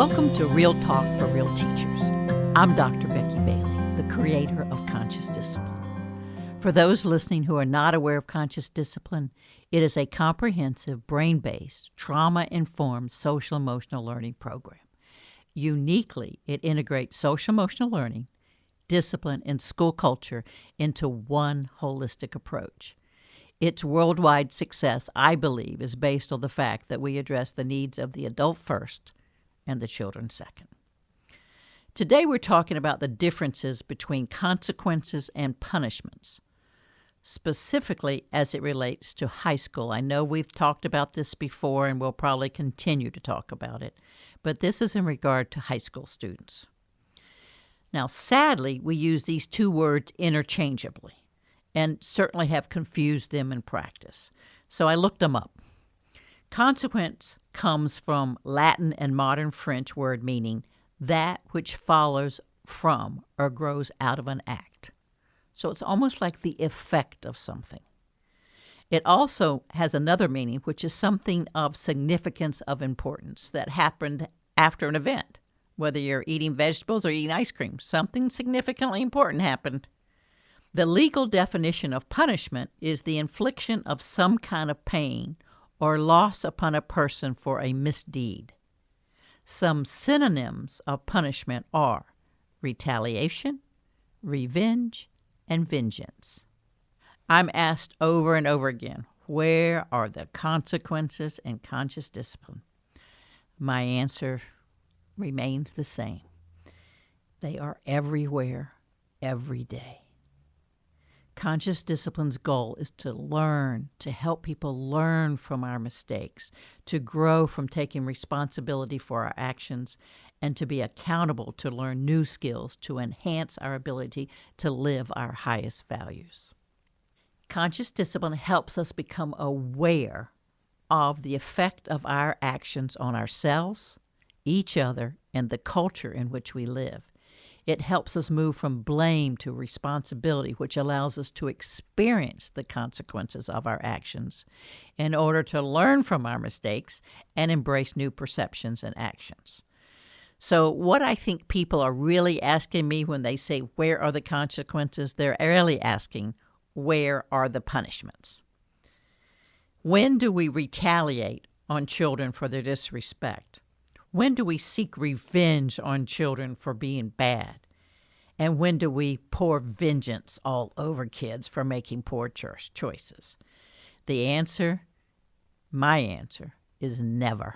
Welcome to Real Talk for Real Teachers. I'm Dr. Becky Bailey, the creator of Conscious Discipline. For those listening who are not aware of Conscious Discipline, it is a comprehensive, brain-based, trauma-informed social-emotional learning program. Uniquely, it integrates social-emotional learning, discipline, and school culture into one holistic approach. Its worldwide success, I believe, is based on the fact that we address the needs of the adult first and the children second. Today we're talking about the differences between consequences and punishments, specifically as it relates to high school. I know we've talked about this before and we'll probably continue to talk about it, but this is in regard to high school students. Now, sadly, we use these two words interchangeably and certainly have confused them in practice. So I looked them up. Consequence comes from Latin and modern French word meaning that which follows from or grows out of an act. So it's almost like the effect of something. It also has another meaning, which is something of significance, of importance that happened after an event. Whether you're eating vegetables or eating ice cream, something significantly important happened. The legal definition of punishment is the infliction of some kind of pain or loss upon a person for a misdeed. Some synonyms of punishment are retaliation, revenge, and vengeance. I'm asked over and over again, where are the consequences in conscious discipline? My answer remains the same. They are everywhere, every day. Conscious discipline's goal is to help people learn from our mistakes, to grow from taking responsibility for our actions, and to be accountable to learn new skills to enhance our ability to live our highest values. Conscious discipline helps us become aware of the effect of our actions on ourselves, each other, and the culture in which we live. It helps us move from blame to responsibility, which allows us to experience the consequences of our actions in order to learn from our mistakes and embrace new perceptions and actions. So what I think people are really asking me when they say, where are the consequences? They're really asking, where are the punishments? When do we retaliate on children for their disrespect? When do we seek revenge on children for being bad? And when do we pour vengeance all over kids for making poor choices? The answer, my answer, is never.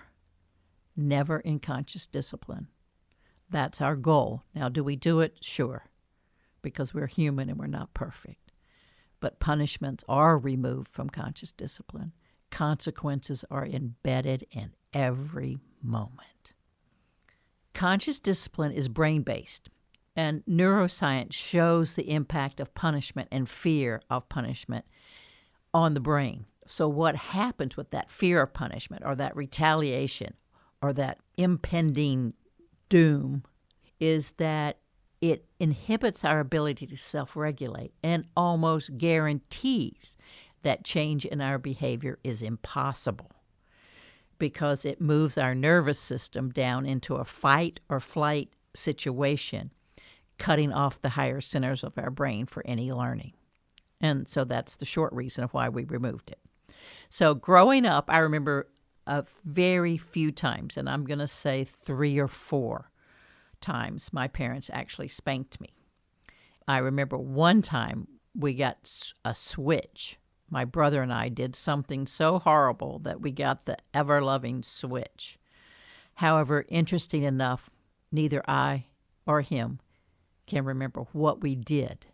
Never in conscious discipline. That's our goal. Now, do we do it? Sure, because we're human and we're not perfect. But punishments are removed from conscious discipline. Consequences are embedded in every moment. Conscious discipline is brain-based, and neuroscience shows the impact of punishment and fear of punishment on the brain. So what happens with that fear of punishment or that retaliation or that impending doom is that it inhibits our ability to self-regulate and almost guarantees that change in our behavior is impossible, because it moves our nervous system down into a fight or flight situation, cutting off the higher centers of our brain for any learning. And so that's the short reason of why we removed it. So growing up, I remember a very few times, and I'm going to say 3 or 4 times, my parents actually spanked me. I remember one time we got a switch. My brother and I did something so horrible that we got the ever-loving switch. However, interesting enough, neither I or him can remember what we did,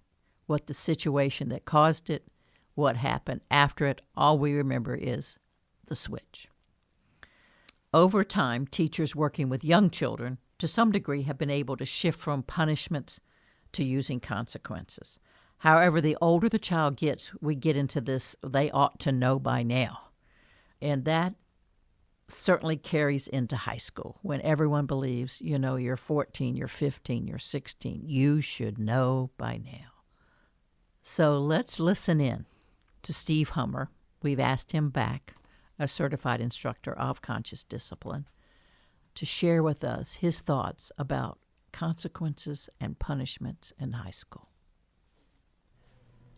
what the situation that caused it, what happened after it. All we remember is the switch. Over time, teachers working with young children, to some degree, have been able to shift from punishments to using consequences. However, the older the child gets, we get into this, they ought to know by now. And that certainly carries into high school when everyone believes, you're 14, you're 15, you're 16. You should know by now. So let's listen in to Steve Hummer. We've asked him back, a certified instructor of conscious discipline, to share with us his thoughts about consequences and punishments in high school.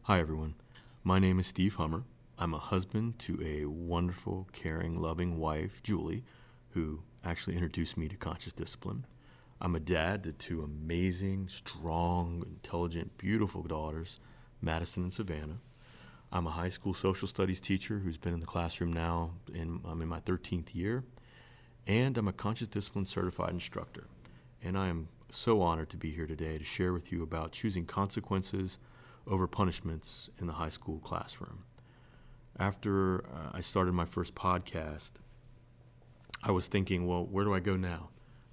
Hi, everyone. My name is Steve Hummer. I'm a husband to a wonderful, caring, loving wife, Julie, who actually introduced me to conscious discipline. I'm a dad to two amazing, strong, intelligent, beautiful daughters, Madison and Savannah. I'm a high school social studies teacher who's been in the classroom now, I'm in my 13th year, and I'm a conscious discipline certified instructor. And I am so honored to be here today to share with you about choosing consequences over punishments in the high school classroom. After I started my first podcast, I was thinking, well, where do I go now?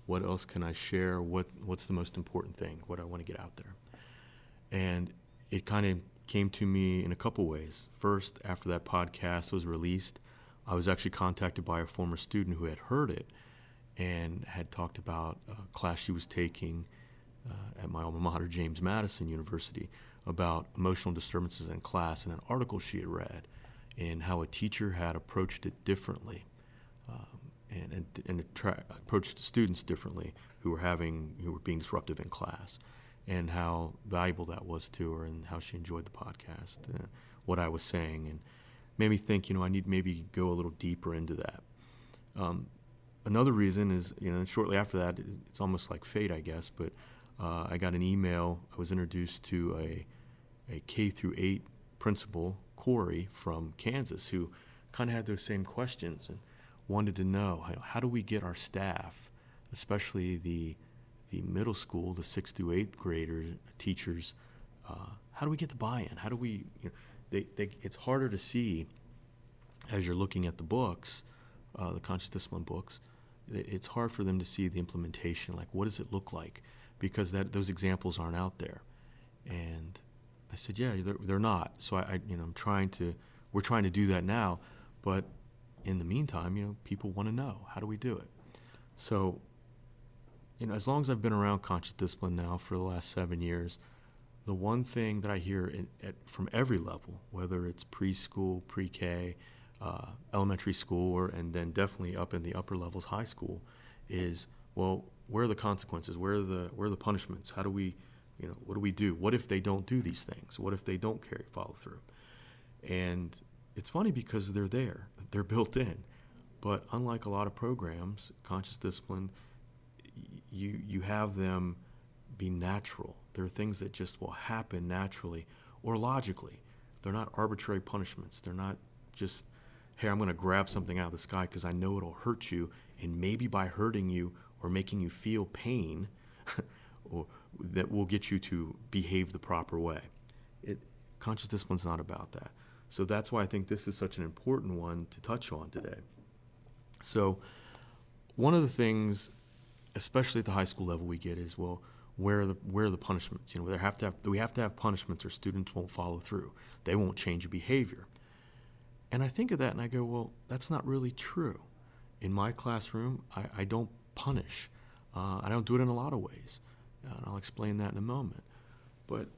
What else can I share? What's the most important thing? What do I want to get out there? And it kind of came to me in a couple ways. First, after that podcast was released, I was actually contacted by a former student who had heard it and had talked about a class she was taking at my alma mater, James Madison University, about emotional disturbances in class, and an article she had read and how a teacher had approached it differently and approached the students differently who were being disruptive in class, and how valuable that was to her, and how she enjoyed the podcast, what I was saying, and made me think, I need maybe go a little deeper into that. Another reason is, shortly after that, it's almost like fate, I guess, but I got an email. I was introduced to a K through 8 principal, Corey, from Kansas, who kind of had those same questions and wanted to know, how do we get our staff, especially the middle school, the 6th through 8th graders, teachers, how do we get the buy-in? How do we, it's harder to see as you're looking at the books, the conscious discipline books. It's hard for them to see the implementation, like what does it look like, because those examples aren't out there. And I said, yeah, they're not. So we're trying to do that now, but in the meantime, people want to know, how do we do it? So, as long as I've been around conscious discipline now for the last 7 years, the one thing that I hear from every level, whether it's preschool, pre-K, elementary school, and then definitely up in the upper levels, high school, is, well, where are the consequences? Where are the punishments? How do we, what do we do? What if they don't do these things? What if they don't follow through? And it's funny because they're there, they're built in. But unlike a lot of programs, conscious discipline, you have them be natural. There are things that just will happen naturally or logically. They're not arbitrary punishments. They're not just, hey, I'm going to grab something out of the sky because I know it'll hurt you, and maybe by hurting you or making you feel pain, or that will get you to behave the proper way. Conscious discipline's not about that. So that's why I think this is such an important one to touch on today. So one of the things, especially at the high school level, we get is, well, where are the punishments? We have to have punishments or students won't follow through. They won't change your behavior. And I think of that and I go, well, that's not really true. In my classroom, I don't punish. I don't do it in a lot of ways. And I'll explain that in a moment. But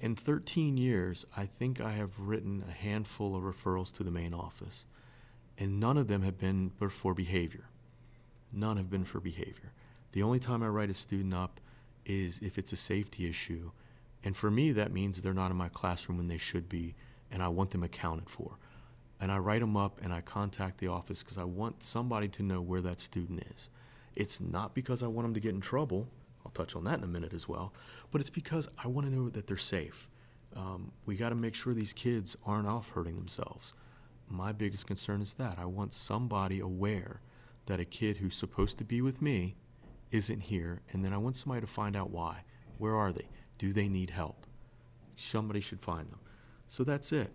in 13 years, I think I have written a handful of referrals to the main office, and none of them have been for behavior. None have been for behavior. The only time I write a student up is if it's a safety issue, and for me that means they're not in my classroom when they should be, and I want them accounted for. And I write them up and I contact the office because I want somebody to know where that student is. It's not because I want them to get in trouble. I'll touch on that in a minute as well. But it's because I want to know that they're safe. We got to make sure these kids aren't off hurting themselves. My biggest concern is that. I want somebody aware that a kid who's supposed to be with me isn't here, and then I want somebody to find out why. Where are they? Do they need help? Somebody should find them. So that's it.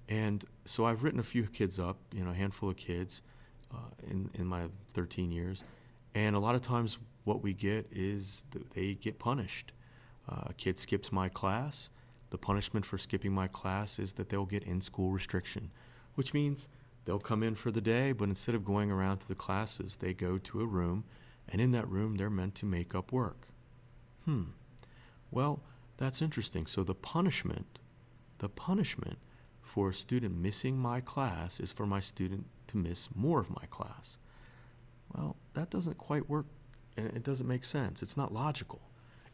And so I've written a few kids up, a handful of kids in my 13 years. And a lot of times what we get is they get punished. A kid skips my class. The punishment for skipping my class is that they'll get in-school restriction, which means they'll come in for the day, but instead of going around to the classes, they go to a room, and in that room they're meant to make up work. Well, that's interesting. So the punishment for a student missing my class is for my student to miss more of my class. Well, that doesn't quite work, and it doesn't make sense. It's not logical.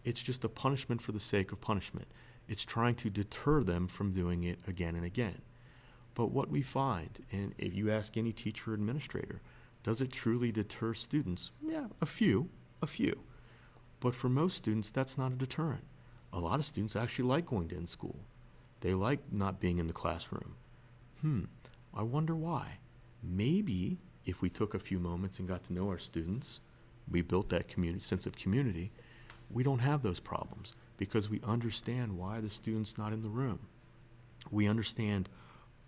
It's just a punishment for the sake of punishment. It's trying to deter them from doing it again and again. But what we find, and if you ask any teacher or administrator, does it truly deter students? Yeah, a few. But for most students, that's not a deterrent. A lot of students actually like going to in-school. They like not being in the classroom. I wonder why. Maybe if we took a few moments and got to know our students, we built that sense of community, we don't have those problems because we understand why the student's not in the room. We understand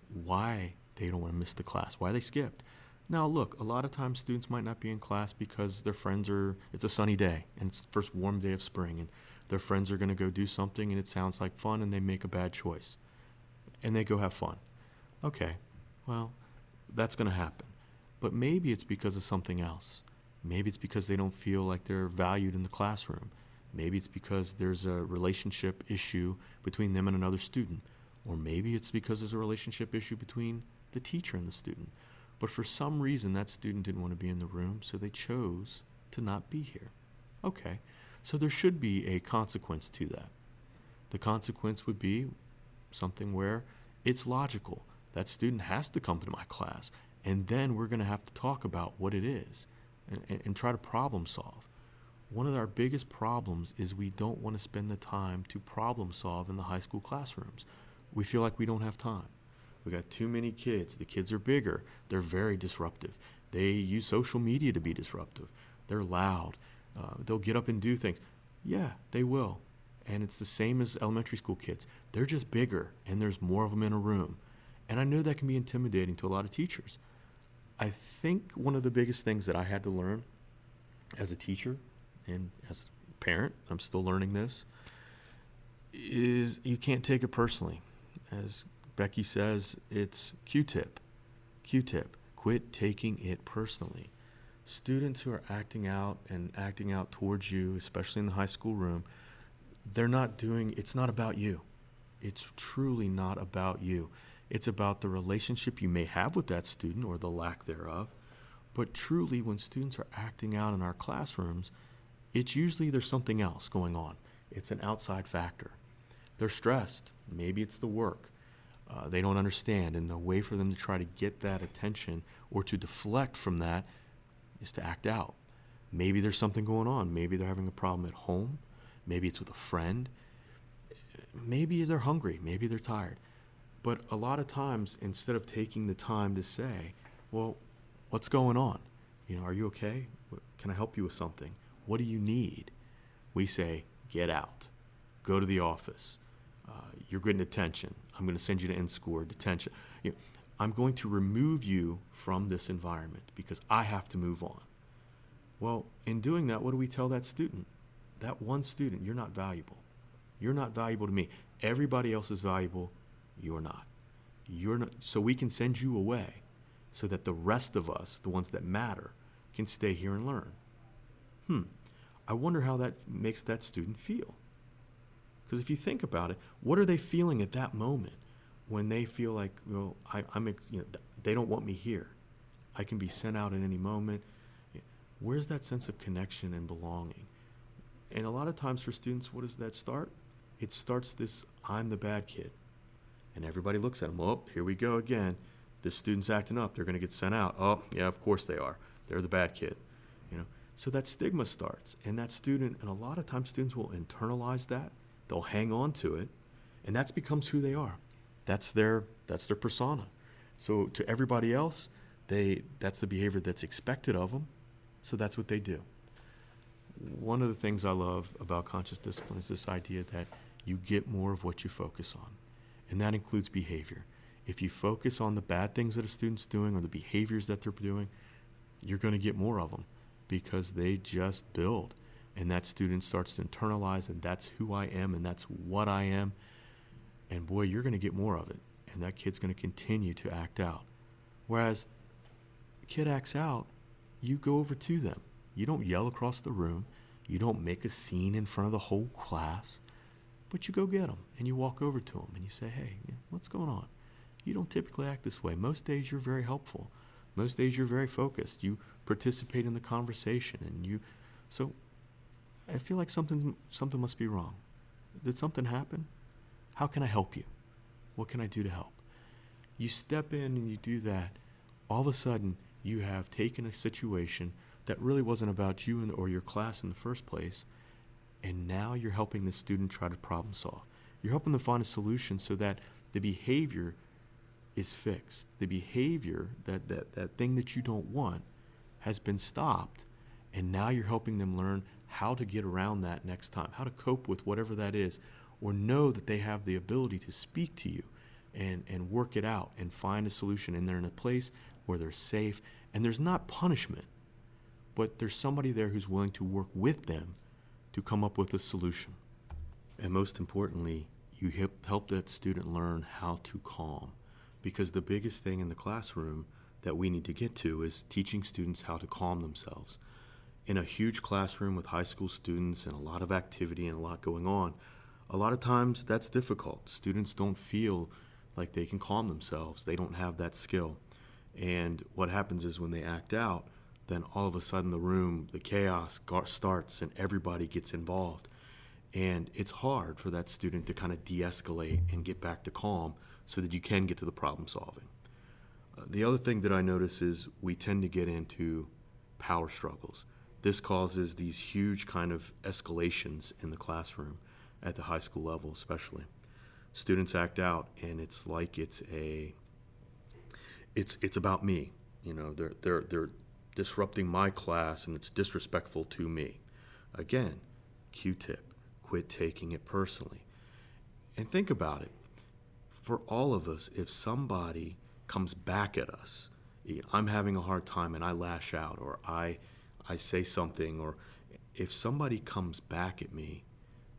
why they don't want to miss the class, why they skipped. Now, look, a lot of times students might not be in class because their friends it's a sunny day and it's the first warm day of spring and their friends are going to go do something and it sounds like fun and they make a bad choice and they go have fun. Okay, well, that's going to happen. But maybe it's because of something else. Maybe it's because they don't feel like they're valued in the classroom. Maybe it's because there's a relationship issue between them and another student. Or maybe it's because there's a relationship issue between the teacher and the student. But for some reason, that student didn't want to be in the room, so they chose to not be here. Okay, so there should be a consequence to that. The consequence would be something where it's logical. That student has to come to my class, and then we're going to have to talk about what it is and try to problem solve. One of our biggest problems is we don't want to spend the time to problem solve in the high school classrooms. We feel like we don't have time. We got too many kids. The kids are bigger. They're very disruptive. They use social media to be disruptive. They're loud. They'll get up and do things. Yeah, they will. And it's the same as elementary school kids. They're just bigger, and there's more of them in a room. And I know that can be intimidating to a lot of teachers. I think one of the biggest things that I had to learn as a teacher and as a parent, I'm still learning this, is you can't take it personally. As Becky says, it's Q-tip. Q-tip. Quit taking it personally. Students who are acting out towards you, especially in the high school room, it's not about you. It's truly not about you. It's about the relationship you may have with that student or the lack thereof. But truly, when students are acting out in our classrooms, it's usually there's something else going on. It's an outside factor. They're stressed. Maybe it's the work. They don't understand. And the way for them to try to get that attention or to deflect from that is to act out. Maybe there's something going on. Maybe they're having a problem at home. Maybe it's with a friend. Maybe they're hungry. Maybe they're tired. But a lot of times, instead of taking the time to say, well, what's going on? Are you okay? Can I help you with something? What do you need? We say, get out. Go to the office. You're getting detention. I'm going to send you to in-school or detention. I'm going to remove you from this environment because I have to move on. Well, in doing that, what do we tell that student? That one student, you're not valuable. You're not valuable to me. Everybody else is valuable. You're not. So we can send you away so that the rest of us, the ones that matter, can stay here and learn. I wonder how that makes that student feel. Because if you think about it, what are they feeling at that moment when they feel like, they don't want me here? I can be sent out at any moment. Where's that sense of connection and belonging? And a lot of times for students, what does that start? It starts this, I'm the bad kid. And everybody looks at them, oh, here we go again. This student's acting up. They're going to get sent out. Oh, yeah, of course they are. They're the bad kid. So that stigma starts. And that student, and a lot of times students will internalize that. They'll hang on to it. And that becomes who they are. That's their persona. So to everybody else, that's the behavior that's expected of them. So that's what they do. One of the things I love about conscious discipline is this idea that you get more of what you focus on. And that includes behavior. If you focus on the bad things that a student's doing or the behaviors that they're doing, you're going to get more of them because they just build. And that student starts to internalize, and that's who I am, and that's what I am. And boy, you're going to get more of it. And that kid's going to continue to act out. Whereas a kid acts out, you go over to them. You don't yell across the room. You don't make a scene in front of the whole class. But you go get them, and you walk over to them, and you say, hey, what's going on? You don't typically act this way. Most days you're very helpful. Most days you're very focused. You participate in the conversation, so I feel like something must be wrong. Did something happen? How can I help you? What can I do to help? You step in and you do that. All of a sudden, you have taken a situation that really wasn't about you or your class in the first place, and now you're helping the student try to problem solve. You're helping them find a solution so that the behavior is fixed. The behavior, that thing that you don't want, has been stopped, and now you're helping them learn how to get around that next time, how to cope with whatever that is, or know that they have the ability to speak to you and work it out and find a solution, and they're in a place where they're safe, and there's not punishment, but there's somebody there who's willing to work with them to come up with a solution. And most importantly, you help that student learn how to calm, because the biggest thing in the classroom that we need to get to is teaching students how to calm themselves. In a huge classroom with high school students and a lot of activity and a lot going on, a lot of times that's difficult. Students don't feel like they can calm themselves. They don't have that skill. And what happens is when they act out, then all of a sudden the chaos starts and everybody gets involved. And it's hard for that student to kind of de-escalate and get back to calm so that you can get to the problem solving. The other thing that I notice is we tend to get into power struggles. This causes these huge kind of escalations in the classroom at the high school level especially. Students act out and it's like it's about me. You know, they're disrupting my class and it's disrespectful to me. Again, Q-tip, quit taking it personally. And think about it. For all of us, if somebody comes back at us, I'm having a hard time and I lash out, or I say something, or if somebody comes back at me,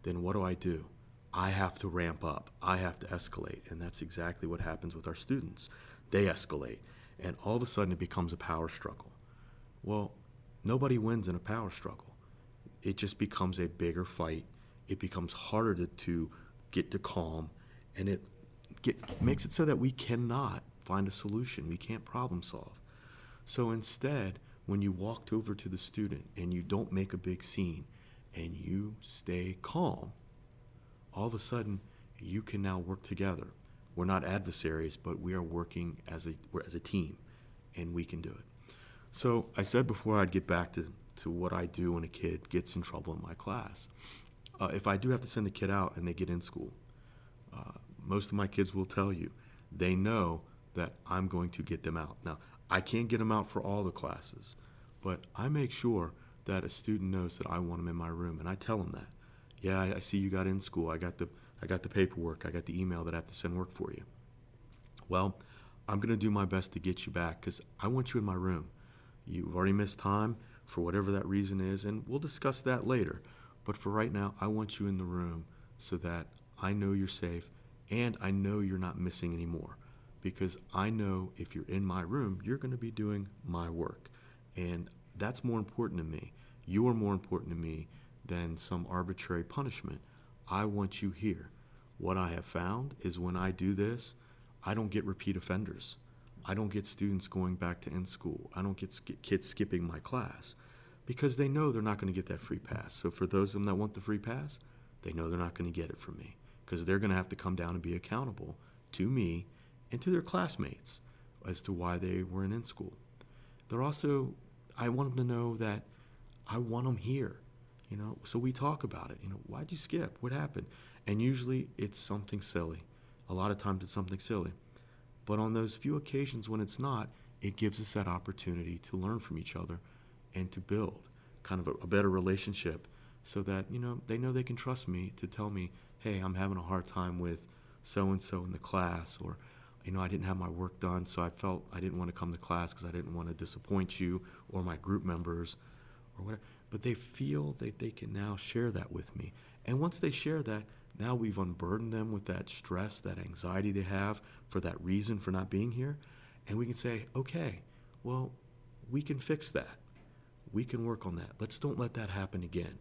then what do? I have to ramp up. I have to escalate. And that's exactly what happens with our students. They escalate. And all of a sudden it becomes a power struggle. Well, nobody wins in a power struggle. It just becomes a bigger fight. It becomes harder to get to calm. And it makes it so that we cannot find a solution. We can't problem solve. So instead, when you walked over to the student and you don't make a big scene and you stay calm, all of a sudden you can now work together. We're not adversaries, but we are working as a team, and we can do it. So I said before I'd get back to what I do when a kid gets in trouble in my class. If I do have to send a kid out and they get in school, most of my kids will tell you they know that I'm going to get them out. Now, I can't get them out for all the classes, but I make sure that a student knows that I want them in my room, and I tell them that. Yeah, I see you got in school. I got the paperwork. I got the email that I have to send work for you. Well, I'm going to do my best to get you back because I want you in my room. You've already missed time for whatever that reason is, and we'll discuss that later. But for right now, I want you in the room so that I know you're safe and I know you're not missing anymore, because I know if you're in my room, you're going to be doing my work. And that's more important to me. You are more important to me than some arbitrary punishment. I want you here. What I have found is when I do this, I don't get repeat offenders. I don't get students going back to in school. I don't get kids skipping my class because they know they're not going to get that free pass. So for those of them that want the free pass, they know they're not going to get it from me because they're going to have to come down and be accountable to me and to their classmates as to why they weren't in school. I want them to know that I want them here. So we talk about it. Why'd you skip? What happened? And usually it's something silly. A lot of times it's something silly. But on those few occasions when it's not, it gives us that opportunity to learn from each other and to build kind of a better relationship so that, they know they can trust me to tell me, hey, I'm having a hard time with so-and-so in the class, or, I didn't have my work done, so I felt I didn't want to come to class because I didn't want to disappoint you or my group members or whatever. But they feel that they can now share that with me. And once they share that, now we've unburdened them with that stress, that anxiety they have for that reason for not being here. And we can say, okay, well, we can fix that. We can work on that. Let's don't let that happen again.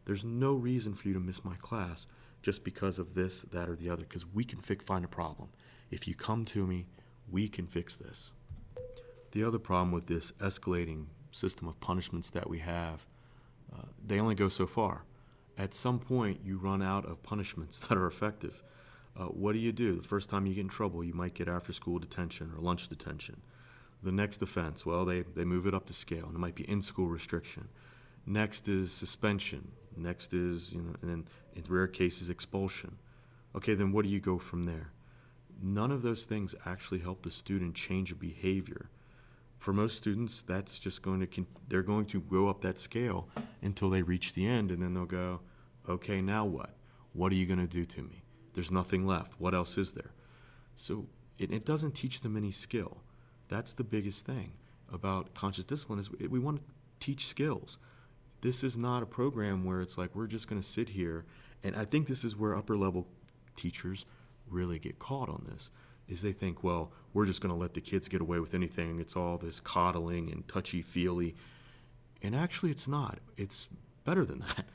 There's no reason for you to miss my class just because of this, that, or the other, because we can find a problem. If you come to me, we can fix this. The other problem with this escalating system of punishments that we have, they only go so far. At some point, you run out of punishments that are effective. What do? The first time you get in trouble, you might get after-school detention or lunch detention. The next offense, well, they move it up the scale, and it might be in-school restriction. Next is suspension. Next is, and then in rare cases, expulsion. Okay, then what do you go from there? None of those things actually help the student change a behavior. For most students, that's just they're going to go up that scale until they reach the end, and then they'll go, okay, now what? What are you going to do to me? There's nothing left. What else is there? So it doesn't teach them any skill. That's the biggest thing about conscious discipline is we want to teach skills. This is not a program where it's like we're just going to sit here, and I think this is where upper-level teachers really get caught on this, is they think, well, we're just going to let the kids get away with anything. It's all this coddling and touchy-feely. And actually it's not. It's better than that.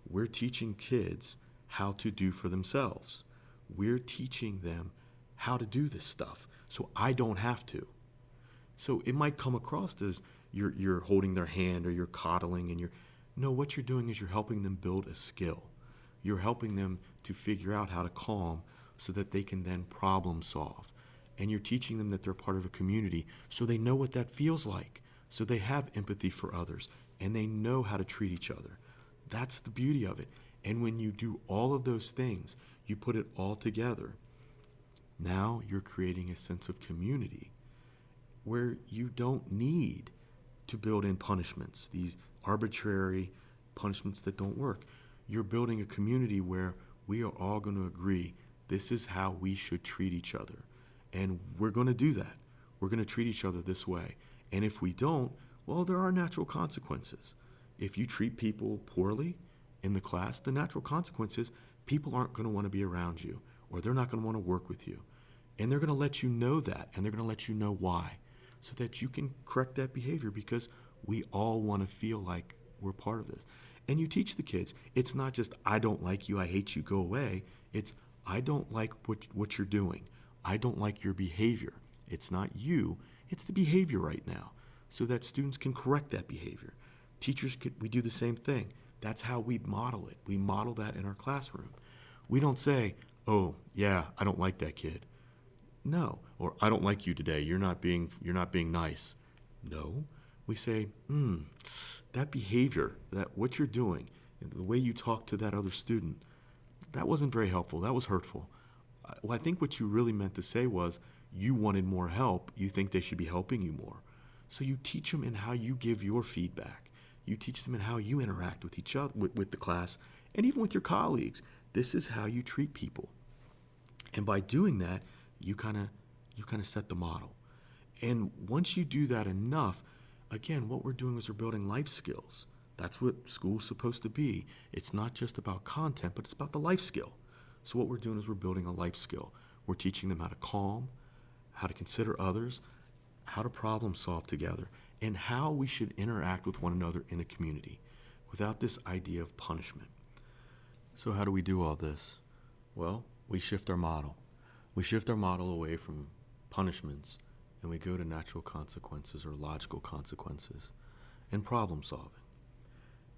We're teaching kids how to do for themselves. We're teaching them how to do this stuff so I don't have to. So it might come across as you're holding their hand or you're coddling and no, what you're doing is you're helping them build a skill. You're helping them to figure out how to calm so that they can then problem solve. And you're teaching them that they're part of a community so they know what that feels like. So they have empathy for others and they know how to treat each other. That's the beauty of it. And when you do all of those things, you put it all together, now you're creating a sense of community where you don't need to build in punishments, these arbitrary punishments that don't work. You're building a community where we are all going to agree this is how we should treat each other. And we're going to do that. We're going to treat each other this way. And if we don't, well, there are natural consequences. If you treat people poorly in the class, the natural consequence is people aren't going to want to be around you, or they're not going to want to work with you. And they're going to let you know that, and they're going to let you know why, so that you can correct that behavior, because we all want to feel like we're part of this. And you teach the kids, it's not just, I don't like you, I hate you, go away. It's, I don't like what you're doing. I don't like your behavior. It's not you, it's the behavior right now, so that students can correct that behavior. We do the same thing. That's how we model it. We model that in our classroom. We don't say, oh, yeah, I don't like that kid. No. Or I don't like you today. You're not being nice. No. We say, that behavior, that what you're doing, the way you talk to that other student, that wasn't very helpful. That was hurtful. Well, I think what you really meant to say was you wanted more help. You think they should be helping you more. So you teach them in how you give your feedback. You teach them in how you interact with each other, with the class, and even with your colleagues. This is how you treat people. And by doing that, you kind of set the model. And once you do that enough, again, what we're doing is we're building life skills. That's what school's supposed to be. It's not just about content, but it's about the life skill. So what we're doing is we're building a life skill. We're teaching them how to calm, how to consider others, how to problem solve together, and how we should interact with one another in a community without this idea of punishment. So how do we do all this? Well, we shift our model. We shift our model away from punishments, and we go to natural consequences or logical consequences and problem solving.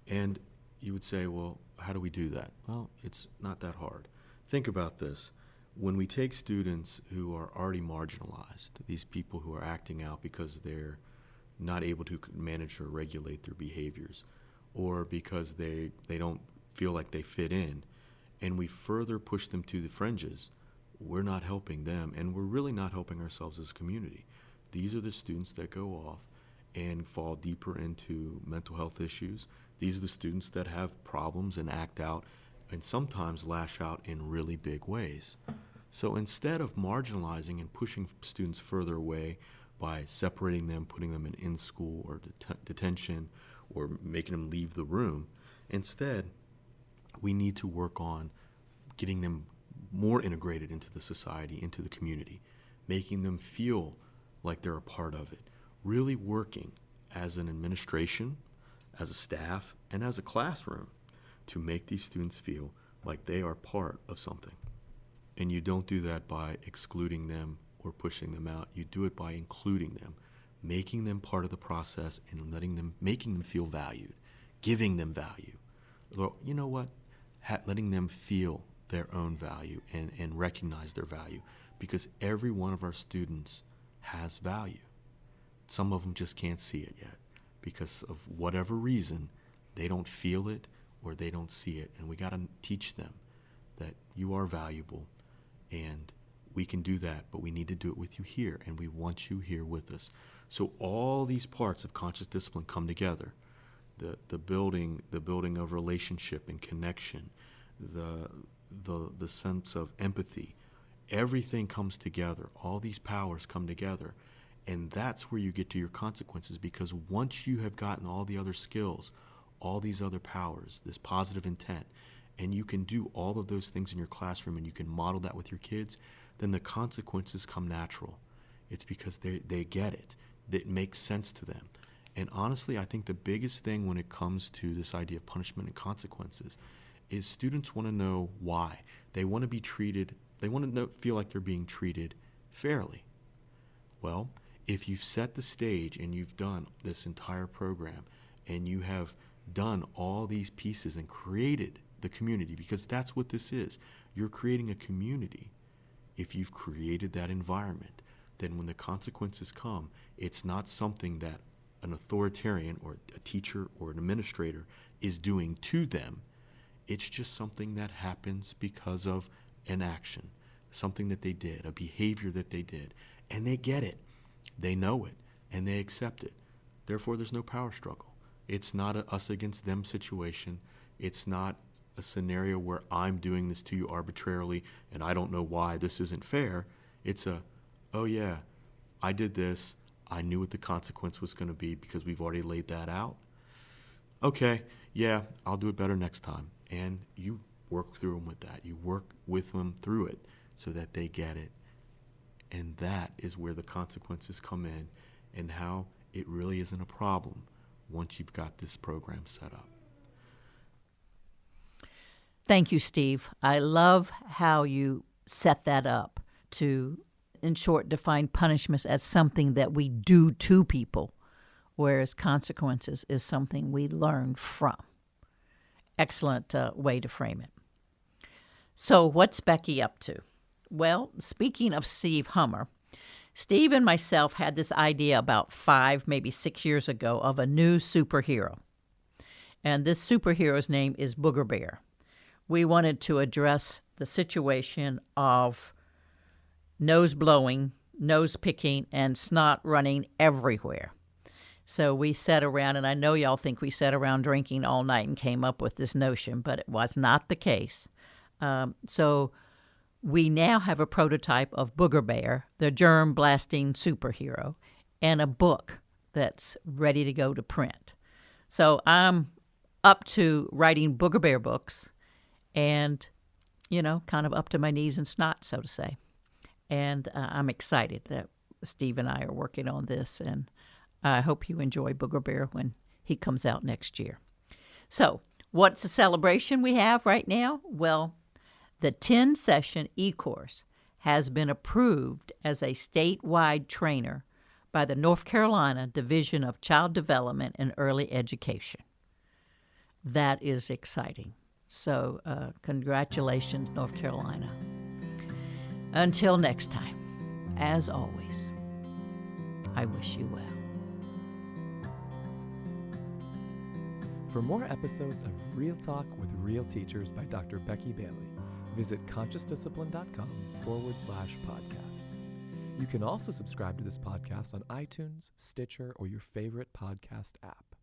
And you would say, well, how do we do that? Well, it's not that hard. Think about this. When we take students who are already marginalized, these people who are acting out because they're not able to manage or regulate their behaviors, or because they don't feel like they fit in, and we further push them to the fringes, we're not helping them, and we're really not helping ourselves as a community. These are the students that go off and fall deeper into mental health issues. These are the students that have problems and act out and sometimes lash out in really big ways. So instead of marginalizing and pushing students further away by separating them, putting them in school or detention, or making them leave the room, instead, we need to work on getting them more integrated into the society, into the community, making them feel like they're a part of it, really working as an administration, as a staff, and as a classroom to make these students feel like they are part of something. And you don't do that by excluding them or pushing them out. You do it by including them, making them part of the process and making them feel valued, giving them value. Well, you know what? Letting them feel their own value and recognize their value, because every one of our students has value. Some of them just can't see it yet because of whatever reason. They don't feel it or they don't see it, and we got to teach them that you are valuable, and we can do that, but we need to do it with you here, and we want you here with us. So all these parts of conscious discipline come together. The building of relationship and connection, the sense of empathy, everything comes together. All these powers come together, and that's where you get to your consequences, because once you have gotten all the other skills, all these other powers, this positive intent, and you can do all of those things in your classroom and you can model that with your kids, then the consequences come natural. It's because they get it. It makes sense to them. And honestly, I think the biggest thing when it comes to this idea of punishment and consequences is students want to know why. They want to be treated, they want to feel like they're being treated fairly. Well, if you've set the stage and you've done this entire program and you have done all these pieces and created the community, because that's what this is. You're creating a community. If you've created that environment, then when the consequences come, it's not something that an authoritarian or a teacher or an administrator is doing to them. It's just something that happens because of an action, something that they did, a behavior that they did, and they get it. They know it, and they accept it. Therefore, there's no power struggle. It's not a us against them situation. It's not a scenario where I'm doing this to you arbitrarily and I don't know why this isn't fair. It's oh yeah, I did this. I knew what the consequence was going to be because we've already laid that out. Okay, yeah, I'll do it better next time. And you work through them with that. You work with them through it so that they get it. And that is where the consequences come in and how it really isn't a problem once you've got this program set up. Thank you, Steve. I love how you set that up to, in short, define punishments as something that we do to people, whereas consequences is something we learn from. Excellent way to frame it. So what's Becky up to? Well, speaking of Steve Hummer, Steve and myself had this idea about 5, maybe 6 years ago of a new superhero. And this superhero's name is Booger Bear. We wanted to address the situation of nose blowing, nose picking, and snot running everywhere. So we sat around, and I know y'all think we sat around drinking all night and came up with this notion, but it was not the case. So we now have a prototype of Booger Bear, the germ-blasting superhero, and a book that's ready to go to print. So I'm up to writing Booger Bear books and, kind of up to my knees in snot, so to say. And I'm excited that Steve and I are working on this, and I hope you enjoy Booger Bear when he comes out next year. So what's the celebration we have right now? Well, the 10-session e-course has been approved as a statewide trainer by the North Carolina Division of Child Development and Early Education. That is exciting. So congratulations, North Carolina. Until next time, as always, I wish you well. For more episodes of Real Talk with Real Teachers by Dr. Becky Bailey, visit consciousdiscipline.com/podcasts. You can also subscribe to this podcast on iTunes, Stitcher, or your favorite podcast app.